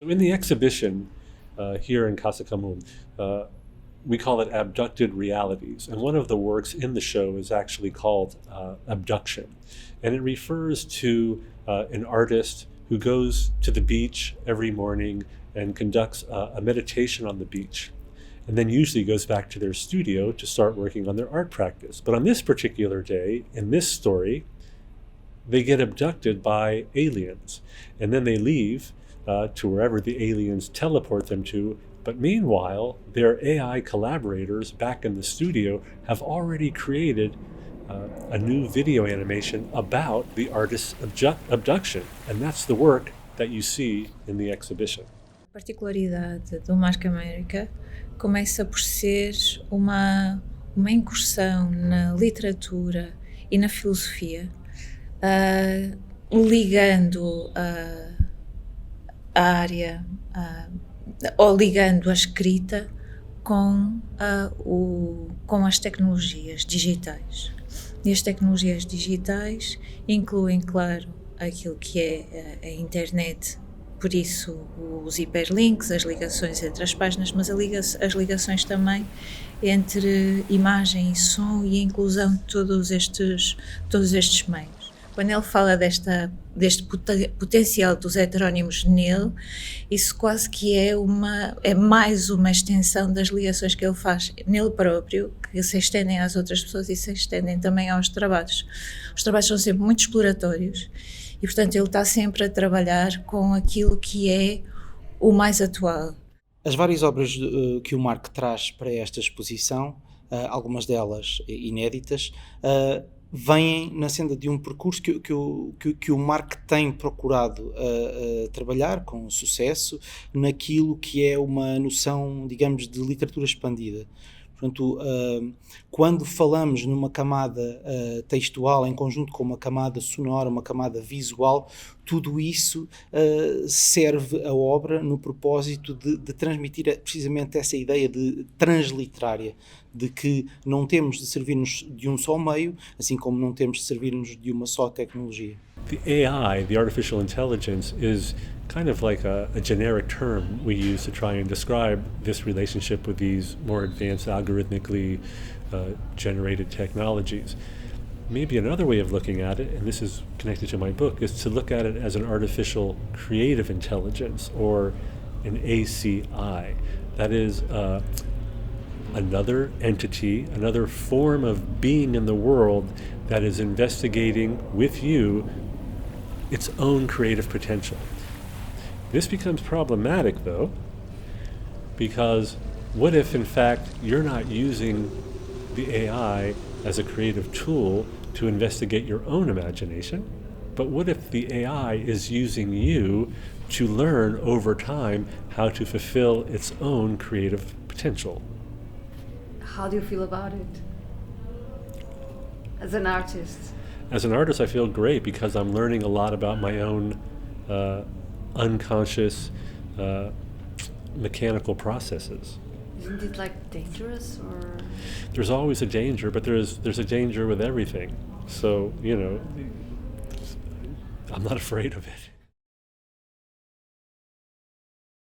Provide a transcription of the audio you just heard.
In the exhibition here in Casa Comum, we call it Abducted Realities. And one of the works in the show is actually called Abduction. And it refers to an artist who goes to the beach every morning and conducts a meditation on the beach. And then usually goes back to their studio to start working on their art practice. But on this particular day, in this story, they get abducted by aliens. And then they leave to wherever the aliens teleport them to. But meanwhile, their AI collaborators back in the studio have already created a new video animation about the artist's abduction. And that's the work that you see in the exhibition. A particularidade do Mark Amerika começa por ser uma incursão na literatura e na filosofia, ligando a área, ou ligando a escrita com as tecnologias digitais. E as tecnologias digitais incluem, claro, aquilo que é a internet, por isso os hiperlinks, as ligações entre as páginas, mas as ligações também entre imagem e som e a inclusão de todos estes meios. Quando ele fala deste potencial dos heterónimos nele, isso quase que é mais uma extensão das ligações que ele faz nele próprio, que se estendem às outras pessoas e se estendem também aos trabalhos. Os trabalhos são sempre muito exploratórios e, portanto, ele está sempre a trabalhar com aquilo que é o mais atual. As várias obras que o Mark traz para esta exposição, algumas delas inéditas, vêm na senda de um percurso que o Mark tem procurado trabalhar com sucesso naquilo que é uma noção, digamos, de literatura expandida. Portanto, quando falamos numa camada textual em conjunto com uma camada sonora, uma camada visual, tudo isso serve a obra no propósito de transmitir precisamente essa ideia de transliterária, de que não temos de servir-nos de um só meio, assim como não temos de servir-nos de uma só tecnologia. The AI, the artificial intelligence, is kind of like a generic term we use to try and describe this relationship with these more advanced algorithmically generated technologies. Maybe another way of looking at it, and this is connected to my book, is to look at it as an artificial creative intelligence, or an ACI. That is another entity, another form of being in the world that is investigating with you its own creative potential. This becomes problematic, though, because what if, in fact, you're not using the AI as a creative tool to investigate your own imagination, but what if the AI is using you to learn over time how to fulfill its own creative potential? How do you feel about it as an artist? As an artist, I feel great because I'm learning a lot about my own unconscious mechanical processes. Isn't it like dangerous, or? There's always a danger, but there's a danger with everything. So, I'm not afraid of it.